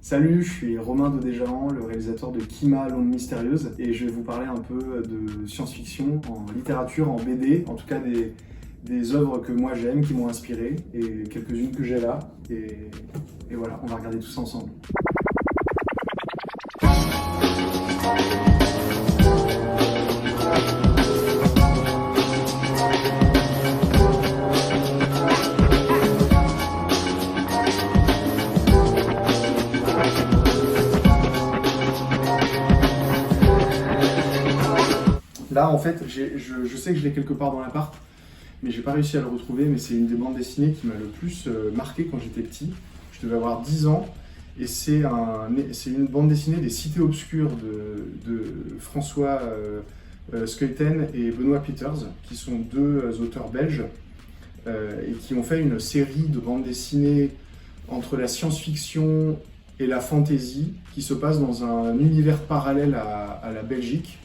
Salut, je suis Romain Dodéjaran, le réalisateur de Kima, l'onde mystérieuse, et je vais vous parler un peu de science-fiction en littérature, en BD, en tout cas des œuvres que moi j'aime, qui m'ont inspiré, et quelques-unes que j'ai là, et voilà, on va regarder tout ça ensemble. Là, en fait, je sais que je l'ai quelque part dans l'appart, mais j'ai pas réussi à le retrouver, mais c'est une des bandes dessinées qui m'a le plus marqué quand j'étais petit. Je devais avoir 10 ans, et c'est une bande dessinée des Cités obscures de François Scheuten et Benoît Peeters, qui sont deux auteurs belges, et qui ont fait une série de bandes dessinées entre la science-fiction et la fantasy, qui se passe dans un univers parallèle à la Belgique,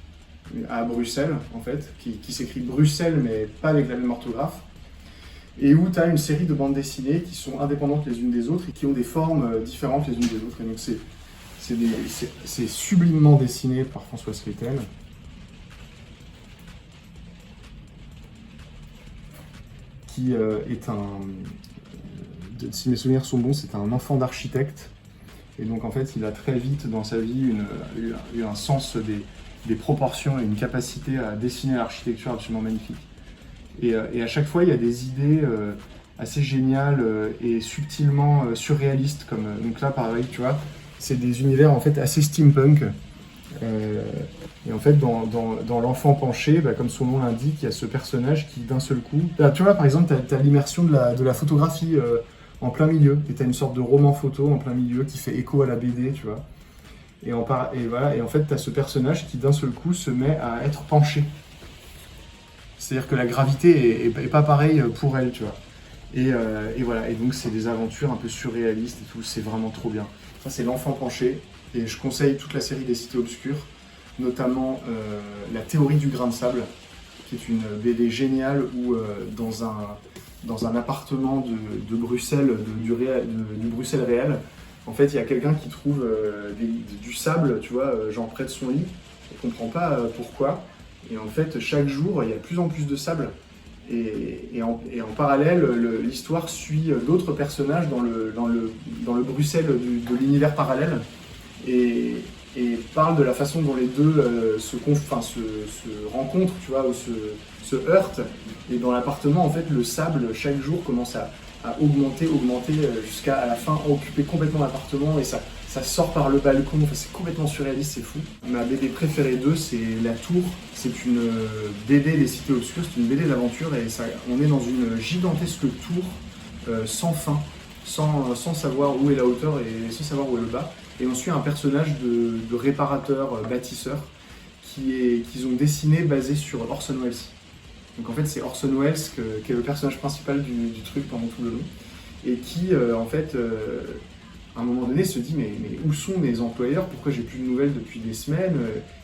à Bruxelles en fait, qui s'écrit Bruxelles mais pas avec la même orthographe, et où tu as une série de bandes dessinées qui sont indépendantes les unes des autres et qui ont des formes différentes les unes des autres. Et donc c'est sublimement dessiné par François Scheuten. Qui est si mes souvenirs sont bons, c'est un enfant d'architecte. Et donc en fait, il a très vite dans sa vie eu un sens des proportions et une capacité à dessiner l'architecture absolument magnifique. Et à chaque fois, il y a des idées assez géniales et subtilement surréalistes. Donc là, pareil, tu vois, c'est des univers en fait assez steampunk. Et en fait, dans l'enfant penché, comme son nom l'indique, il y a ce personnage qui, d'un seul coup... Là, tu vois, par exemple, tu as l'immersion de la photographie en plein milieu. Et tu as une sorte de roman photo en plein milieu qui fait écho à la BD, tu vois. Et en fait, tu as ce personnage qui, d'un seul coup, se met à être penché. C'est-à-dire que la gravité est pas pareille pour elle, tu vois. Et voilà, et donc c'est des aventures un peu surréalistes et tout, c'est vraiment trop bien. Ça, c'est l'enfant penché, et je conseille toute la série des Cités obscures, notamment La théorie du grain de sable, qui est une BD géniale où dans un appartement de Bruxelles, du Bruxelles réel, en fait, il y a quelqu'un qui trouve du sable, tu vois, genre près de son lit. On ne comprend pas pourquoi. Et en fait, chaque jour, il y a de plus en plus de sable. Et en parallèle, l'histoire suit d'autres personnages dans le Bruxelles de l'univers parallèle. Et parle de la façon dont les deux se rencontrent, tu vois, ou se heurtent. Et dans l'appartement, en fait, le sable, chaque jour, commence à augmenter jusqu'à à la fin occuper complètement l'appartement, et ça sort par le balcon. Enfin, c'est complètement surréaliste, c'est fou. Ma BD préférée d'eux, c'est La Tour. C'est une BD des Cités obscures, c'est une BD d'aventure, et on est dans une gigantesque tour sans fin, sans savoir où est la hauteur et sans savoir où est le bas. Et on suit un personnage de réparateur, bâtisseur, qu'ils ont dessiné basé sur Orson Welles. Donc en fait, c'est Orson Welles qui est le personnage principal du truc pendant tout le long, et qui, à un moment donné, se dit mais où sont mes employeurs? Pourquoi j'ai plus de nouvelles depuis des semaines?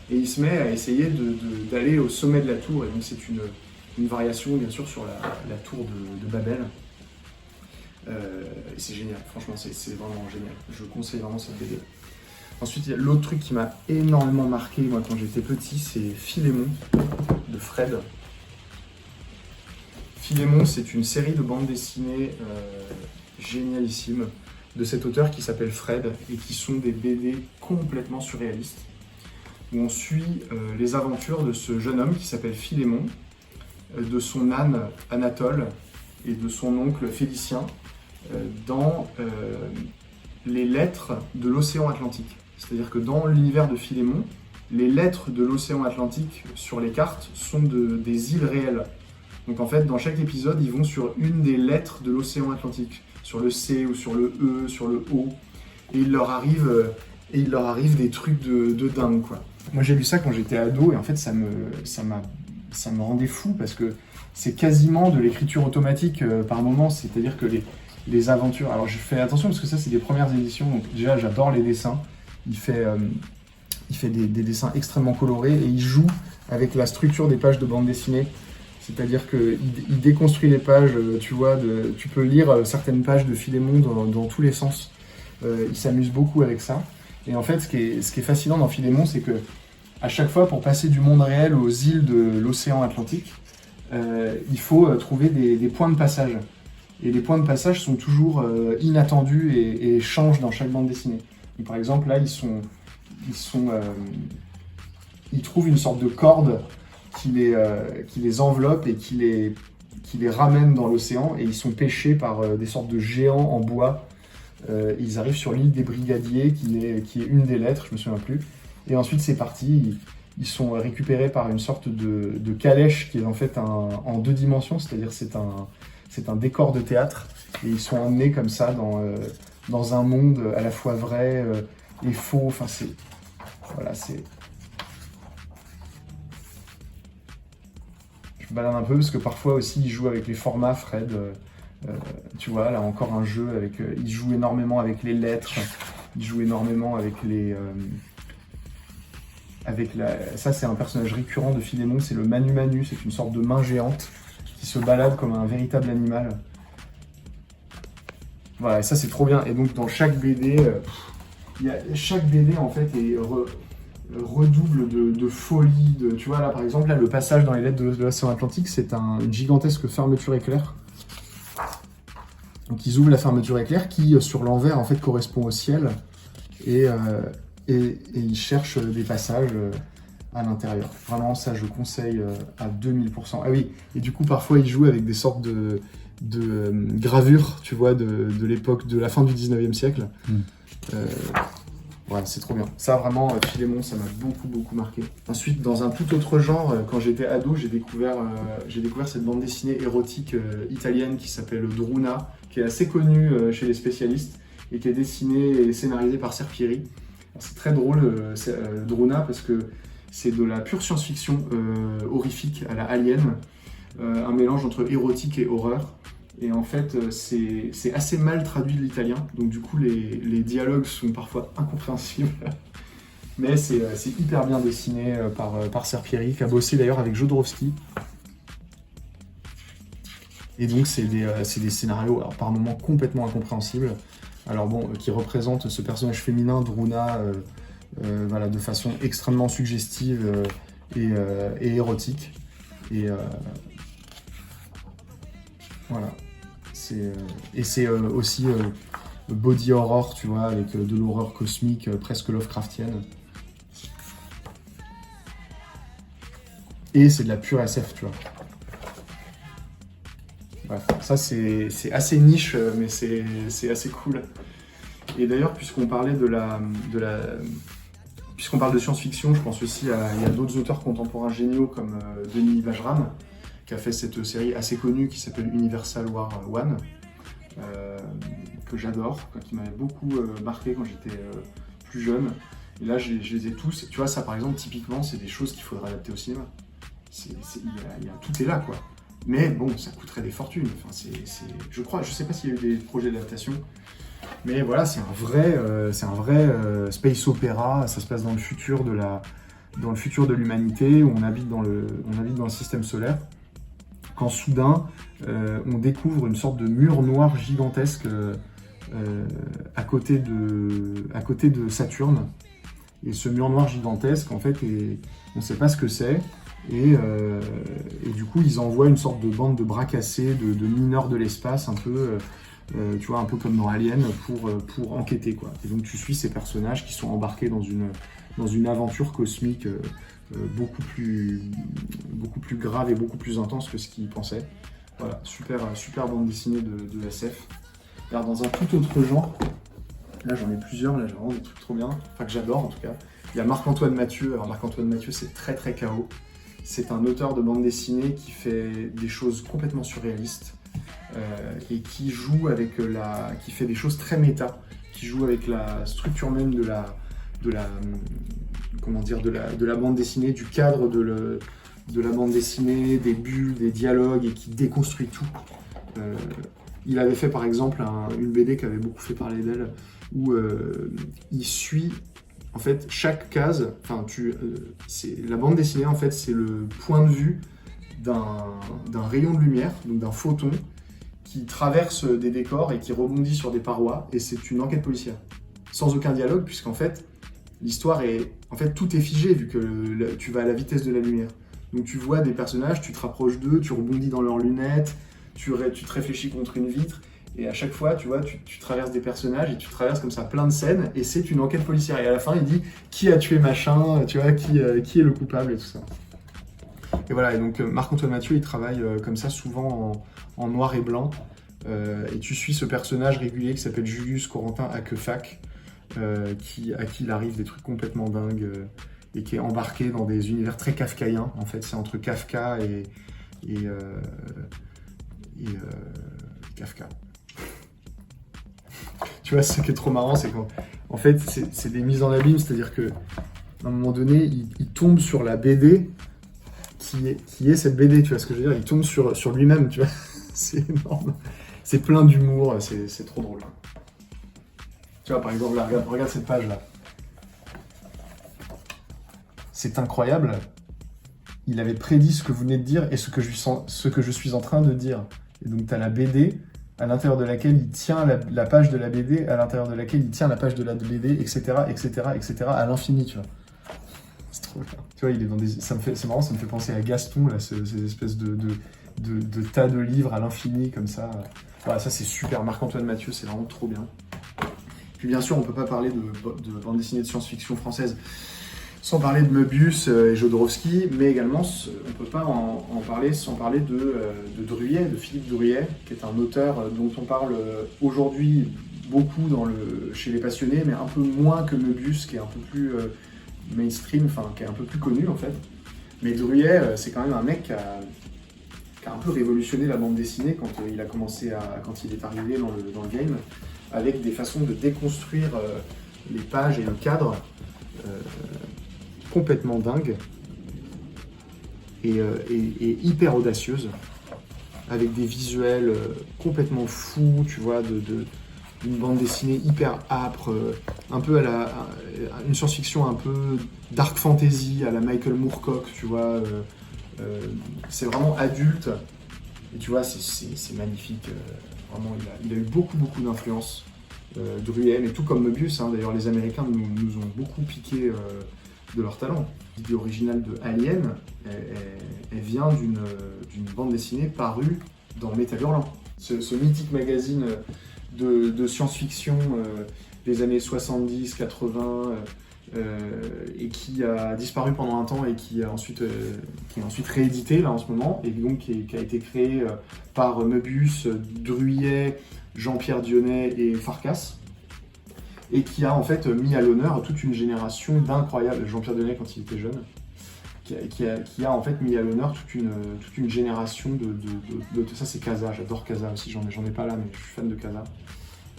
Et il se met à essayer d'aller au sommet de la tour. Et donc c'est une variation, bien sûr, sur la tour de Babel. Et c'est génial, franchement, c'est vraiment génial. Je conseille vraiment cette BD. Ensuite, il y a l'autre truc qui m'a énormément marqué, moi, quand j'étais petit, c'est Philémon, de Fred. Philémon, c'est une série de bandes dessinées génialissimes de cet auteur qui s'appelle Fred, et qui sont des BD complètement surréalistes, où on suit les aventures de ce jeune homme qui s'appelle Philémon, de son âne Anatole et de son oncle Félicien, dans les lettres de l'océan Atlantique. C'est-à-dire que dans l'univers de Philémon, les lettres de l'océan Atlantique sur les cartes sont des îles réelles. Donc en fait, dans chaque épisode, ils vont sur une des lettres de l'océan Atlantique, sur le C ou sur le E, sur le O, et il leur arrive des trucs de dingue, quoi. Moi, j'ai lu ça quand j'étais ado, et en fait, ça me rendait fou, parce que c'est quasiment de l'écriture automatique par moment. C'est-à-dire que les aventures... Alors, je fais attention, parce que ça, c'est des premières éditions, donc déjà, j'adore les dessins. Il fait des dessins extrêmement colorés, et il joue avec la structure des pages de bande dessinée. C'est-à-dire qu'il déconstruit les pages, tu vois, tu peux lire certaines pages de Philémon dans tous les sens. il s'amuse beaucoup avec ça. Et en fait, ce qui est fascinant dans Philémon, c'est que à chaque fois, pour passer du monde réel aux îles de l'océan Atlantique, il faut trouver des points de passage. Et les points de passage sont toujours inattendus et changent dans chaque bande dessinée. Donc, par exemple, là, ils trouvent une sorte de corde qui les enveloppe et qui les ramène dans l'océan, et ils sont pêchés par des sortes de géants en bois. Ils arrivent sur l'île des Brigadiers, qui est une des lettres, je me souviens plus. Et ensuite, c'est parti. Ils sont récupérés par une sorte de calèche qui est en fait en 2 dimensions, c'est-à-dire c'est un décor de théâtre. Et ils sont emmenés comme ça dans un monde à la fois vrai et faux. Enfin, voilà, je me balade un peu parce que parfois aussi ils jouent avec les formats, Fred. Tu vois, là encore un jeu avec. Ils jouent énormément avec les lettres, ils jouent énormément avec les. Ça, c'est un personnage récurrent de Philémon, c'est le Manu Manu, c'est une sorte de main géante qui se balade comme un véritable animal. Voilà, et ça c'est trop bien. Et donc dans chaque BD, chaque BD en fait redouble de folie. Tu vois là par exemple, là, le passage dans les lettres de l'océan Atlantique, c'est une gigantesque fermeture éclair. Donc ils ouvrent la fermeture éclair qui sur l'envers en fait correspond au ciel, et ils cherchent des passages à l'intérieur. Vraiment, ça je conseille à 2000%. Ah oui, et du coup parfois ils jouent avec des sortes de gravures, tu vois, de l'époque, de la fin du 19e siècle. Ouais, c'est trop bien. Ça vraiment, Philémon, ça m'a beaucoup marqué. Ensuite, dans un tout autre genre, quand j'étais ado, j'ai découvert cette bande dessinée érotique italienne qui s'appelle Druna, qui est assez connue chez les spécialistes, et qui est dessinée et scénarisée par Serpieri. C'est très drôle, Druna, parce que c'est de la pure science-fiction horrifique à la Alien, un mélange entre érotique et horreur. Et en fait, c'est assez mal traduit de l'italien, donc du coup les dialogues sont parfois incompréhensibles. Mais c'est hyper bien dessiné par Serpieri, qui a bossé d'ailleurs avec Jodorowsky. Et donc c'est des scénarios, alors, par moments complètement incompréhensibles. Alors bon, qui représentent ce personnage féminin, Druna, voilà, de façon extrêmement suggestive et érotique. Et voilà. C'est aussi body horror, tu vois, avec de l'horreur cosmique presque Lovecraftienne. Et c'est de la pure SF, tu vois. Bref, ça c'est assez niche, mais c'est assez cool. Et d'ailleurs, puisqu'on parlait puisqu'on parle de science-fiction, je pense aussi il y a d'autres auteurs contemporains géniaux comme Denis Vajram, qui a fait cette série assez connue qui s'appelle Universal War One, que j'adore, qui m'avait beaucoup marqué quand j'étais plus jeune. Et là, je les ai tous. Tu vois, ça par exemple, typiquement, c'est des choses qu'il faudrait adapter au cinéma. Tout est là, quoi. Mais bon, ça coûterait des fortunes. Enfin, je sais pas s'il y a eu des projets d'adaptation, mais voilà, c'est un vrai space opéra. Ça se passe dans le futur de l'humanité, où on habite dans le système solaire. Quand soudain, on découvre une sorte de mur noir gigantesque à côté de Saturne. Et ce mur noir gigantesque, en fait, on ne sait pas ce que c'est. Et du coup, ils envoient une sorte de bande de bras cassés, de mineurs de l'espace, un peu, tu vois, un peu comme dans Alien, pour enquêter, quoi. Et donc, tu suis ces personnages qui sont embarqués dans une aventure cosmique beaucoup plus grave et beaucoup plus intense que ce qu'ils pensaient. Voilà, super bande dessinée de SF. Alors, dans un tout autre genre, là j'en ai plusieurs, là j'ai vraiment des trucs trop bien, enfin que j'adore en tout cas. Il y a Marc-Antoine Mathieu. Alors Marc-Antoine Mathieu, c'est très chaos. C'est un auteur de bande dessinée qui fait des choses complètement surréalistes et qui joue qui fait des choses très méta, qui joue avec la structure même de la bande dessinée, du cadre de la bande dessinée, des bulles, des dialogues, et qui déconstruit tout. Il avait fait par exemple une BD qui avait beaucoup fait parler d'elle, où il suit en fait chaque case. La bande dessinée en fait c'est le point de vue d'un rayon de lumière, donc d'un photon, qui traverse des décors et qui rebondit sur des parois, et c'est une enquête policière. Sans aucun dialogue, puisqu'en fait, l'histoire est... En fait, tout est figé, vu que tu vas à la vitesse de la lumière. Donc tu vois des personnages, tu te rapproches d'eux, tu rebondis dans leurs lunettes, tu te réfléchis contre une vitre, et à chaque fois, tu vois, tu traverses des personnages, et tu traverses comme ça plein de scènes, et c'est une enquête policière. Et à la fin, il dit qui a tué machin, tu vois, qui est le coupable, et tout ça. Et voilà, et donc Marc-Antoine Mathieu, il travaille comme ça, souvent en noir et blanc, et tu suis ce personnage régulier qui s'appelle Julius Corentin Aquefac, à qui il arrive des trucs complètement dingues, et qui est embarqué dans des univers très kafkaïens. En fait, c'est entre Kafka et Kafka. Tu vois, ce qui est trop marrant, c'est qu'en fait, c'est des mises en abîme, c'est-à-dire qu'à un moment donné, il tombe sur la BD qui est cette BD, tu vois ce que je veux dire. Il tombe sur lui-même, tu vois. C'est énorme. C'est plein d'humour, c'est trop drôle. Tu vois, par exemple, là, regarde cette page-là. C'est incroyable. Il avait prédit ce que vous venez de dire et ce que je suis en train de dire. Et donc, tu as la BD à l'intérieur de laquelle il tient la page de la BD, à l'intérieur de laquelle il tient la page de la BD, etc., etc., etc., à l'infini, tu vois. C'est trop bien. Tu vois, il est dans des... C'est marrant, ça me fait penser à Gaston, là, ces espèces de tas de livres à l'infini, comme ça. Voilà, ça, c'est super. Marc-Antoine Mathieu, c'est vraiment trop bien. Puis, bien sûr, on ne peut pas parler de bande dessinée de science-fiction française sans parler de Möbius et Jodorowsky, mais également, on ne peut pas en parler sans parler de Druillet, de Philippe Druillet, qui est un auteur dont on parle aujourd'hui beaucoup chez les passionnés, mais un peu moins que Möbius, qui est un peu plus mainstream, enfin, qui est un peu plus connu, en fait. Mais Druillet, c'est quand même un mec qui a un peu révolutionné la bande dessinée quand il a commencé quand il est arrivé dans le game, avec des façons de déconstruire les pages et le cadre complètement dingues et hyper audacieuses, avec des visuels complètement fous, tu vois, d'une bande dessinée hyper âpre, un peu une science-fiction un peu dark fantasy à la Michael Moorcock, tu vois. C'est vraiment adulte, et tu vois, c'est magnifique. Vraiment, il a eu beaucoup d'influence, Druillet, mais tout comme Möbius, hein. D'ailleurs, les Américains nous ont beaucoup piqué de leur talent. L'idée originale de Alien, elle vient d'une bande dessinée parue dans Métal Hurlant. Ce mythique magazine de science-fiction des années 70, 80, et qui a disparu pendant un temps et qui est ensuite réédité là en ce moment, et donc qui a été créé par Möbius, Druillet, Jean-Pierre Dionnet et Farkas, et qui a en fait mis à l'honneur toute une génération d'incroyables, Jean-Pierre Dionnet quand il était jeune, qui a en fait mis à l'honneur toute une génération de ça, c'est Casa, j'adore Casa aussi, j'en ai pas là, mais je suis fan de Casa,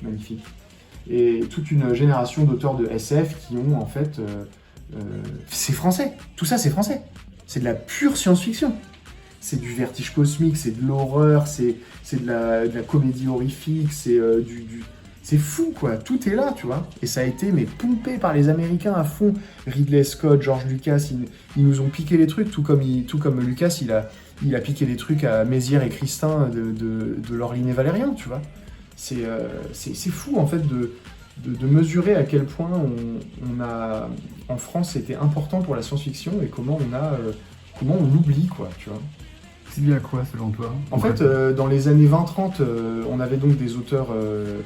magnifique. Et toute une génération d'auteurs de SF qui ont en fait... c'est français, tout ça c'est français. C'est de la pure science-fiction. C'est du vertige cosmique, c'est de l'horreur, c'est de la comédie horrifique, c'est fou quoi, tout est là, tu vois. Et ça a été pompé par les Américains à fond. Ridley Scott, George Lucas, ils nous ont piqué les trucs, tout comme Lucas, il a piqué les trucs à Mézières et Christin de l'Orline et Valérien, tu vois. C'est fou en fait de mesurer à quel point on a en France c'était important pour la science-fiction et comment on l'oublie quoi, tu vois. C'est lié à quoi selon toi? En fait, dans les années 20-30, on avait donc des auteurs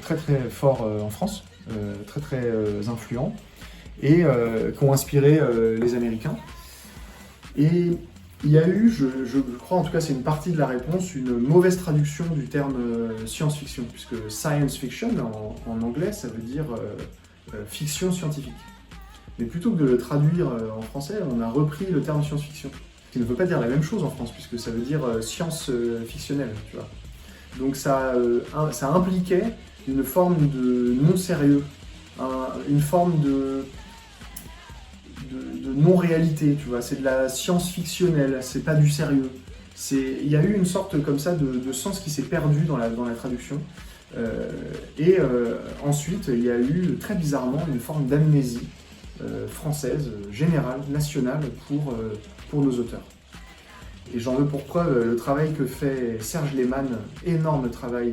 très très forts en France, très très influents, et qui ont inspiré les Américains. Et il y a eu, je crois, en tout cas c'est une partie de la réponse, une mauvaise traduction du terme science-fiction, puisque science fiction en anglais ça veut dire fiction scientifique. Mais plutôt que de le traduire en français, on a repris le terme science-fiction, qui ne veut pas dire la même chose en France, puisque ça veut dire science fictionnelle, tu vois. Donc ça impliquait une forme de non-sérieux, une forme de non-réalité, tu vois. C'est de la science fictionnelle, c'est pas du sérieux. Il y a eu une sorte comme ça de sens qui s'est perdu dans la traduction. Ensuite, il y a eu très bizarrement une forme d'amnésie française, générale, nationale pour nos auteurs. Et j'en veux pour preuve le travail que fait Serge Lehmann, énorme travail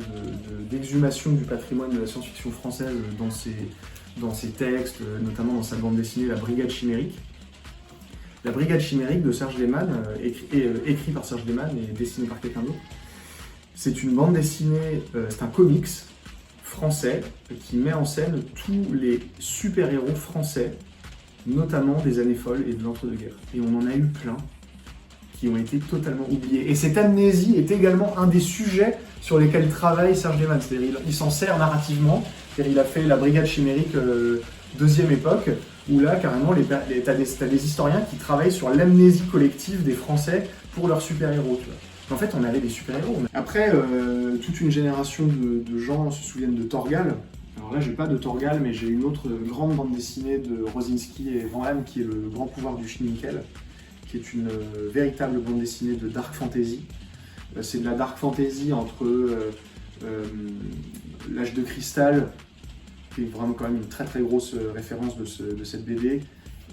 d'exhumation du patrimoine de la science-fiction française dans ses textes, notamment dans sa bande dessinée La Brigade Chimérique. La Brigade Chimérique de Serge Lehmann, écrit par Serge Lehmann et dessiné par quelqu'un d'autre, c'est une bande dessinée, c'est un comics français qui met en scène tous les super-héros français, notamment des années folles et de l'entre-deux-guerres. Et on en a eu plein qui ont été totalement oubliés. Et cette amnésie est également un des sujets sur lesquels travaille Serge Lehmann. C'est-à-dire il s'en sert narrativement. C'est-à-dire il a fait La Brigade Chimérique deuxième époque, où là, carrément, t'as des historiens qui travaillent sur l'amnésie collective des Français pour leurs super-héros. En fait, on avait des super-héros. Après, toute une génération de gens se souviennent de Torgal. Alors là, j'ai pas de Torgal, mais j'ai une autre grande bande dessinée de Rosinski et Van Hamme, qui est Le Grand Pouvoir du Schminkel, qui est une véritable bande dessinée de dark fantasy. C'est de la dark fantasy entre l'âge de cristal, qui est vraiment quand même une très très grosse référence de cette BD,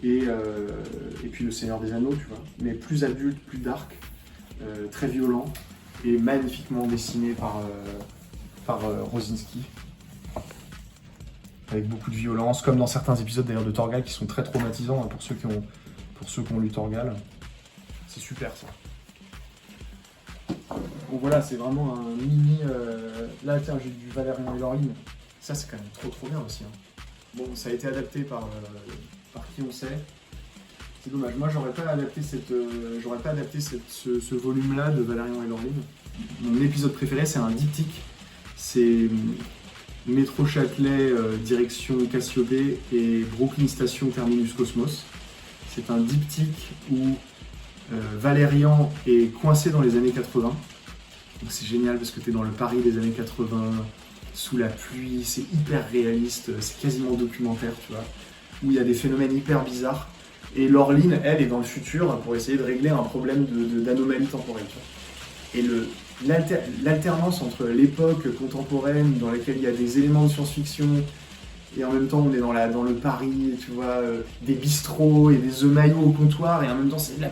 et puis Le Seigneur des Anneaux, tu vois, mais plus adulte, plus dark, très violent, et magnifiquement dessiné par Rosinski, avec beaucoup de violence, comme dans certains épisodes d'ailleurs de Torgal qui sont très traumatisants pour ceux qui ont lu Torgal. C'est super ça. Bon voilà, c'est vraiment un mini... Là tiens, j'ai du Valérian et Laureline. Ça c'est quand même trop bien aussi. Hein. Bon, ça a été adapté par qui on sait. C'est dommage. Moi j'aurais pas adapté ce volume-là de Valérian et Laureline. Mon épisode préféré c'est un diptyque. C'est Métro Châtelet, direction Cassiopée, et Brooklyn Station terminus Cosmos. C'est un diptyque où Valérian est coincé dans les années 80. Donc c'est génial parce que tu es dans le Paris des années 80, sous la pluie, c'est hyper réaliste, c'est quasiment documentaire, tu vois, où il y a des phénomènes hyper bizarres. Et Laureline, elle, est dans le futur pour essayer de régler un problème d'anomalie temporelle, tu vois. Et l'alternance entre l'époque contemporaine dans laquelle il y a des éléments de science-fiction, et en même temps on est dans le Paris, tu vois, des bistrots et des œufs maillots au comptoir, et en même temps c'est de la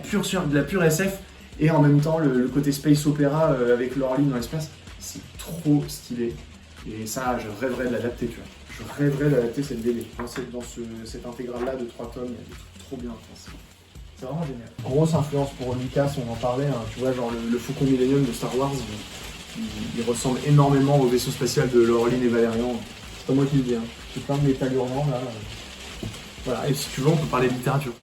pure SF, et en même temps le côté space opéra avec Laureline dans l'espace, c'est trop stylé. Et ça, je rêverais de l'adapter, tu vois. Je rêverais d'adapter cette BD. Dans cette intégrale-là de 3 tomes, il y a des trucs trop bien, je pense. C'est vraiment génial. Grosse influence pour Lucas, on en parlait, hein, tu vois, genre le Faucon Millenium de Star Wars, il ressemble énormément au vaisseau spatial de Laureline et Valérian. C'est pas moi qui le dis, hein. J'ai plein de métal hurlants là. Voilà, et si tu veux, on peut parler de littérature.